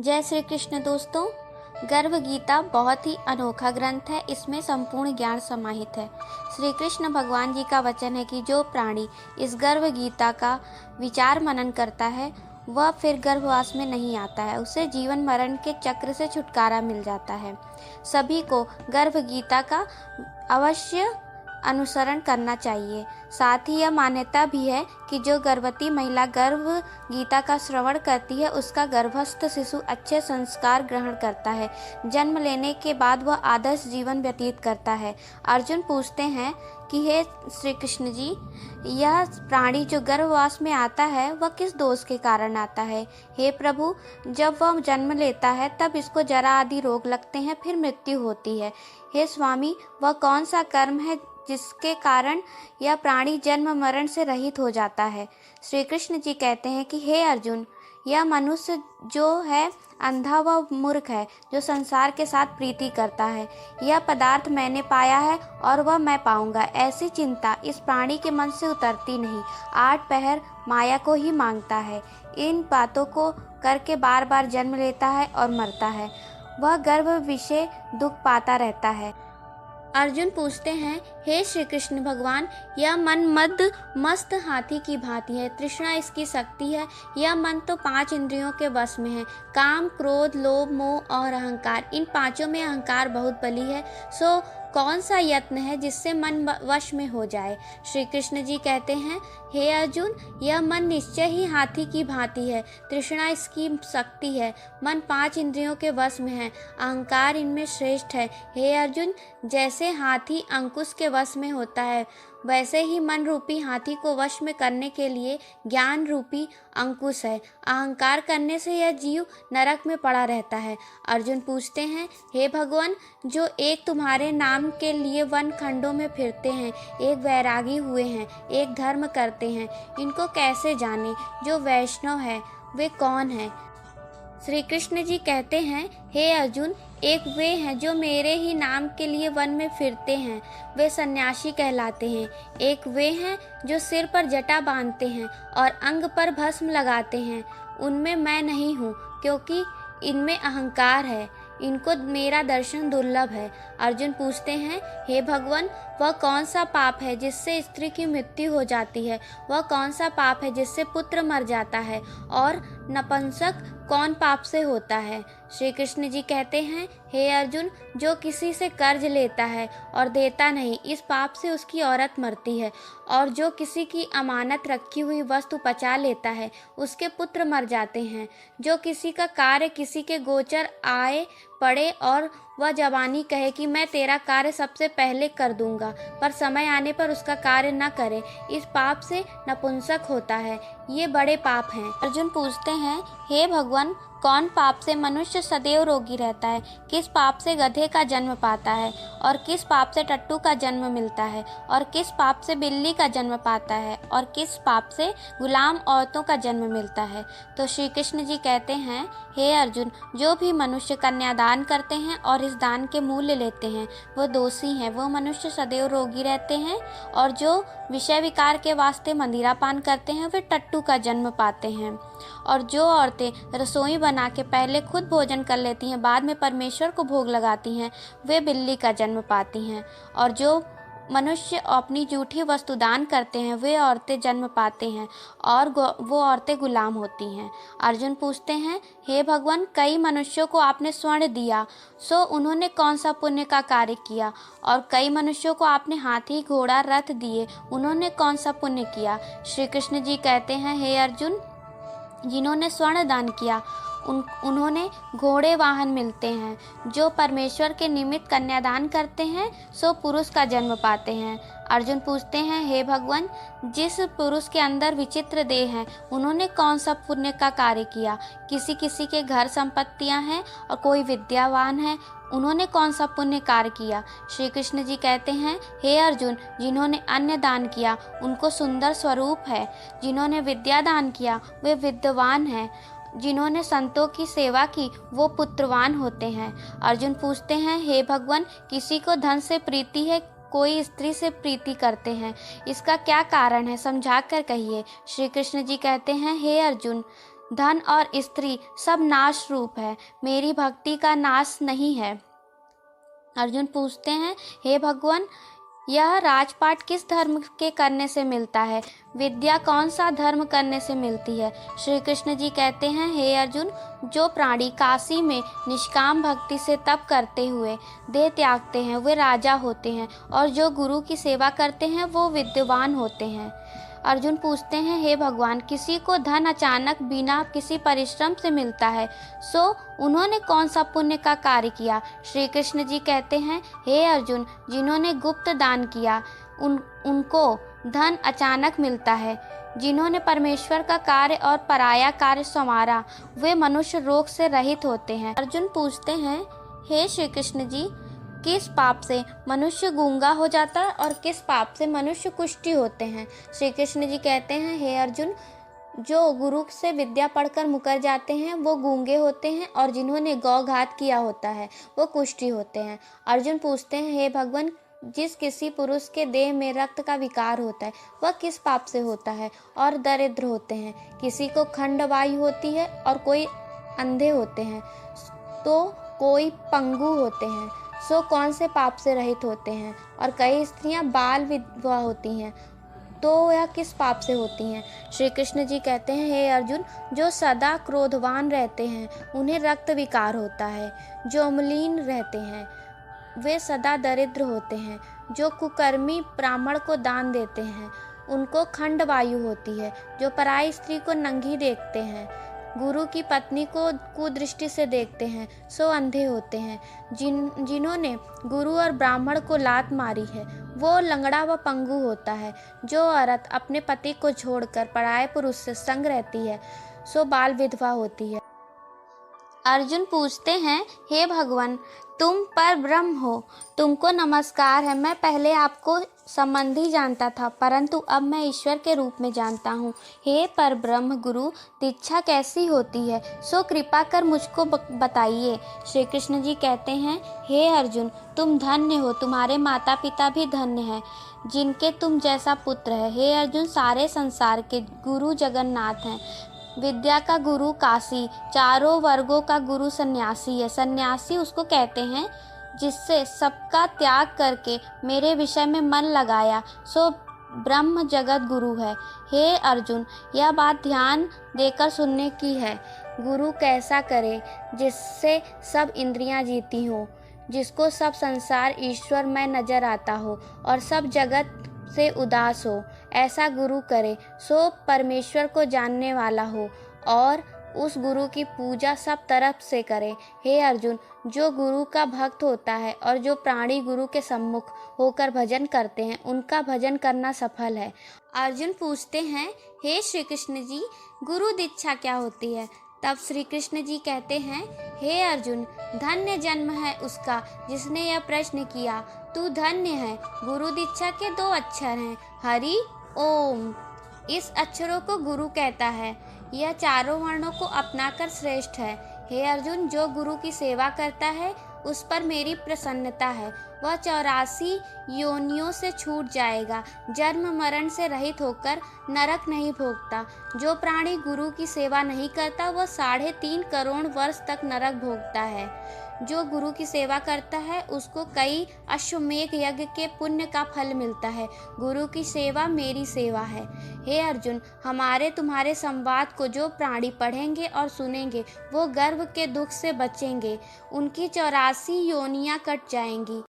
जय श्री कृष्ण दोस्तों। गर्भ गीता बहुत ही अनोखा ग्रंथ है। इसमें संपूर्ण ज्ञान समाहित है। श्री कृष्ण भगवान जी का वचन है कि जो प्राणी इस गर्भ गीता का विचार मनन करता है वह फिर गर्भवास में नहीं आता है, उसे जीवन मरण के चक्र से छुटकारा मिल जाता है। सभी को गर्भ गीता का अवश्य अनुसरण करना चाहिए। साथ ही यह मान्यता भी है कि जो गर्भवती महिला गर्भ गीता का श्रवण करती है उसका गर्भस्थ शिशु अच्छे संस्कार ग्रहण करता है। जन्म लेने के बाद वह आदर्श जीवन व्यतीत करता है। अर्जुन पूछते हैं कि हे श्री कृष्ण जी, यह प्राणी जो गर्भवास में आता है वह किस दोष के कारण आता है? हे प्रभु, जब वह जन्म लेता है तब इसको जरा आदि रोग लगते हैं, फिर मृत्यु होती है। हे स्वामी, वह कौन सा कर्म है जिसके कारण यह प्राणी जन्म मरण से रहित हो जाता है? श्री कृष्ण जी कहते हैं कि हे अर्जुन, यह मनुष्य जो है अंधा व मूर्ख है, जो संसार के साथ प्रीति करता है। यह पदार्थ मैंने पाया है और वह मैं पाऊंगा, ऐसी चिंता इस प्राणी के मन से उतरती नहीं। 8 पहर माया को ही मांगता है। इन बातों को करके बार बार जन्म लेता है और मरता है। वह गर्भ विषय दुख पाता रहता है। अर्जुन पूछते हैं, हे श्री कृष्ण भगवान, यह मन मद मस्त हाथी की भांति है, तृष्णा इसकी शक्ति है। यह मन तो 5 इंद्रियों के वश में है, काम, क्रोध, लोभ, मोह और अहंकार। इन पांचों में अहंकार बहुत बली है। सो कौन सा यत्न है जिससे मन वश में हो जाए? श्री कृष्ण जी कहते हैं, हे अर्जुन, यह मन निश्चय ही हाथी की भांति है, तृष्णा इसकी शक्ति है। मन 5 इंद्रियों के वश में है, अहंकार इनमें श्रेष्ठ है। हे अर्जुन, जैसे हाथी अंकुश के वश में होता है, वैसे ही मन रूपी हाथी को वश में करने के लिए ज्ञान रूपी अंकुश है। अहंकार करने से यह जीव नरक में पड़ा रहता है। अर्जुन पूछते हैं, हे भगवान, जो एक तुम्हारे नाम के लिए वन खंडों में फिरते हैं, एक वैरागी हुए हैं, एक धर्म करते हैं, इनको कैसे जाने? जो वैष्णव है वे कौन है? श्री कृष्ण जी कहते हैं, हे अर्जुन, एक वे हैं जो मेरे ही नाम के लिए वन में फिरते हैं, वे सन्यासी कहलाते हैं। एक वे हैं जो सिर पर जटा बांधते हैं और अंग पर भस्म लगाते हैं। उनमें मैं नहीं हूँ, क्योंकि इनमें अहंकार है। इनको मेरा दर्शन दुर्लभ है। अर्जुन पूछते हैं, हे भगवान, वह कौन सा पाप है जिससे स्त्री की मृत्यु हो जाती है? वह कौन सा पाप है जिससे पुत्र मर जाता है? और नपुंसक कौन पाप से होता है? श्री कृष्ण जी कहते हैं, हे अर्जुन, जो किसी से कर्ज लेता है और देता नहीं, इस पाप से उसकी औरत मरती है। और जो किसी की अमानत रखी हुई वस्तु पचा लेता है, उसके पुत्र मर जाते हैं। जो किसी का कार्य किसी के गोचर आए पड़े और वह जबानी कहे कि मैं तेरा कार्य सबसे पहले कर दूंगा, पर समय आने पर उसका कार्य न करे, इस पाप से नपुंसक होता है। ये बड़े पाप हैं। अर्जुन पूछते हैं, हे भगवान, कौन पाप से मनुष्य सदैव रोगी रहता है? किस पाप से गधे का जन्म पाता है और किस पाप से टट्टू का जन्म मिलता है और किस पाप से बिल्ली का जन्म पाता है और किस पाप से गुलाम औरतों का जन्म मिलता है? तो श्री कृष्ण जी कहते हैं, हे अर्जुन, जो भी मनुष्य कन्यादान करते हैं और इस दान के मूल्य लेते हैं वो दोषी हैं। वो मनुष्य सदैव रोगी रहते हैं। और जो विषय विकार के वास्ते मंदिरापान करते हैं वे टट्टू का जन्म पाते हैं। और जो औरतें रसोई बना के पहले खुद भोजन कर लेती हैं, बाद में परमेश्वर को भोग लगाती हैं, वे बिल्ली का जन्म पाती हैं। और जो मनुष्य अपनी जूठी वस्तु दान करते हैं वे औरतें जन्म पाते हैं और वो औरतें गुलाम होती हैं। अर्जुन पूछते हैं, हे भगवान, कई मनुष्यों को आपने स्वर्ण दिया, सो उन्होंने कौन सा पुण्य का कार्य किया? और कई मनुष्यों को आपने हाथी, घोड़ा, रथ दिए, उन्होंने कौन सा पुण्य किया? श्री कृष्ण जी कहते हैं, हे अर्जुन, जिन्होंने स्वर्ण दान किया उन्होंने घोड़े वाहन मिलते हैं। जो परमेश्वर के निमित्त कन्यादान करते हैं सो पुरुष का जन्म पाते हैं। अर्जुन पूछते हैं, हे भगवान, जिस पुरुष के अंदर विचित्र देह है उन्होंने कौन सा पुण्य का कार्य किया? किसी किसी के घर संपत्तियां हैं और कोई विद्यावान है, उन्होंने कौन सा पुण्य कार्य किया? श्री कृष्ण जी कहते हैं, हे अर्जुन, जिन्होंने अन्न दान किया उनको सुंदर स्वरूप है। जिन्होंने विद्या दान किया वे विद्वान हैं। जिन्होंने संतों की सेवा की वो पुत्रवान होते हैं। अर्जुन पूछते हैं, हे भगवान, किसी को धन से प्रीति है, कोई स्त्री से प्रीति करते हैं, इसका क्या कारण है? समझा कर कहिए। श्री कृष्ण जी कहते हैं, हे अर्जुन, धन और स्त्री सब नाश रूप है, मेरी भक्ति का नाश नहीं है। अर्जुन पूछते हैं, हे भगवान, यह राजपाट किस धर्म के करने से मिलता है? विद्या कौन सा धर्म करने से मिलती है? श्री कृष्ण जी कहते हैं, हे अर्जुन, जो प्राणी काशी में निष्काम भक्ति से तप करते हुए देह त्यागते हैं वे राजा होते हैं, और जो गुरु की सेवा करते हैं वो विद्वान होते हैं। अर्जुन पूछते हैं, हे भगवान, किसी को धन अचानक बिना किसी परिश्रम से मिलता है, सो उन्होंने कौन सा पुण्य का कार्य किया? श्री कृष्ण जी कहते हैं, हे अर्जुन, जिन्होंने गुप्त दान किया उनको धन अचानक मिलता है। जिन्होंने परमेश्वर का कार्य और पराया कार्य संवारा वे मनुष्य रोग से रहित होते हैं। अर्जुन पूछते हैं, हे श्री कृष्ण जी, किस पाप से मनुष्य गूंगा हो जाता है और किस पाप से मनुष्य कुष्ठी होते हैं? श्री कृष्ण जी कहते हैं, हे अर्जुन, जो गुरु से विद्या पढ़कर मुकर जाते हैं वो गूंगे होते हैं, और जिन्होंने गौघात किया होता है वो कुष्ठी होते हैं। अर्जुन पूछते हैं, हे भगवान, जिस किसी पुरुष के देह में रक्त का विकार होता है वह किस पाप से होता है और दरिद्र होते हैं? किसी को खंड वायु होती है और कोई अंधे होते हैं, तो कोई पंगु होते हैं, सो कौन से पाप से रहित होते हैं? और कई स्त्रियां बाल विधवा होती हैं, तो यह किस पाप से होती हैं? श्री कृष्ण जी कहते हैं, हे अर्जुन, जो सदा क्रोधवान रहते हैं उन्हें रक्त विकार होता है। जो मलिन रहते हैं वे सदा दरिद्र होते हैं। जो कुकर्मी ब्राह्मण को दान देते हैं उनको खंड वायु होती है। जो पराई स्त्री को नंगी देखते हैं, गुरु की पत्नी को कुदृष्टि से देखते हैं, सो अंधे होते हैं। जिन्होंने गुरु और ब्राह्मण को लात मारी है वो लंगड़ा व पंगु होता है। जो औरत अपने पति को छोड़कर पराये पुरुष से संग रहती है सो बाल विधवा होती है। अर्जुन पूछते हैं, हे भगवान, तुम पर ब्रह्म हो, तुमको नमस्कार है। मैं पहले आपको संबंधी जानता था, परंतु अब मैं ईश्वर के रूप में जानता हूँ। हे पर ब्रह्म गुरु, दीक्षा कैसी होती है, सो कृपा कर मुझको बताइए। श्री कृष्ण जी कहते हैं, हे अर्जुन, तुम धन्य हो, तुम्हारे माता पिता भी धन्य हैं जिनके तुम जैसा पुत्र है। हे अर्जुन, सारे संसार के गुरु जगन्नाथ हैं। विद्या का गुरु काशी, चारों वर्गों का गुरु सन्यासी है। सन्यासी उसको कहते हैं जिससे सबका त्याग करके मेरे विषय में मन लगाया, सो ब्रह्म जगत गुरु है। हे अर्जुन, यह बात ध्यान देकर सुनने की है। गुरु कैसा करे जिससे सब इंद्रियां जीती हो, जिसको सब संसार ईश्वर में नजर आता हो और सब जगत से उदास हो, ऐसा गुरु करे सो परमेश्वर को जानने वाला हो और उस गुरु की पूजा सब तरफ से करे। हे अर्जुन, जो गुरु का भक्त होता है और जो प्राणी गुरु के सम्मुख होकर भजन करते हैं उनका भजन करना सफल है। अर्जुन पूछते हैं, हे श्री कृष्ण जी, गुरु दीक्षा क्या होती है? तब श्री कृष्ण जी कहते हैं, हे अर्जुन, धन्य जन्म है उसका जिसने यह प्रश्न किया। तू धन्य है। गुरु दीक्षा के 2 अक्षर हैं, हरि ओम। इस अक्षरों को गुरु कहता है। यह चारों वर्णों को अपनाकर श्रेष्ठ है। हे अर्जुन, जो गुरु की सेवा करता है उस पर मेरी प्रसन्नता है। वह 84 योनियों से छूट जाएगा, जन्म मरण से रहित होकर नरक नहीं भोगता। जो प्राणी गुरु की सेवा नहीं करता वह 3.5 करोड़ वर्ष तक नरक भोगता है। जो गुरु की सेवा करता है उसको कई अश्वमेध यज्ञ के पुण्य का फल मिलता है। गुरु की सेवा मेरी सेवा है। हे अर्जुन, हमारे तुम्हारे संवाद को जो प्राणी पढ़ेंगे और सुनेंगे वो गर्भ के दुख से बचेंगे, उनकी 84 योनियां कट जाएंगी।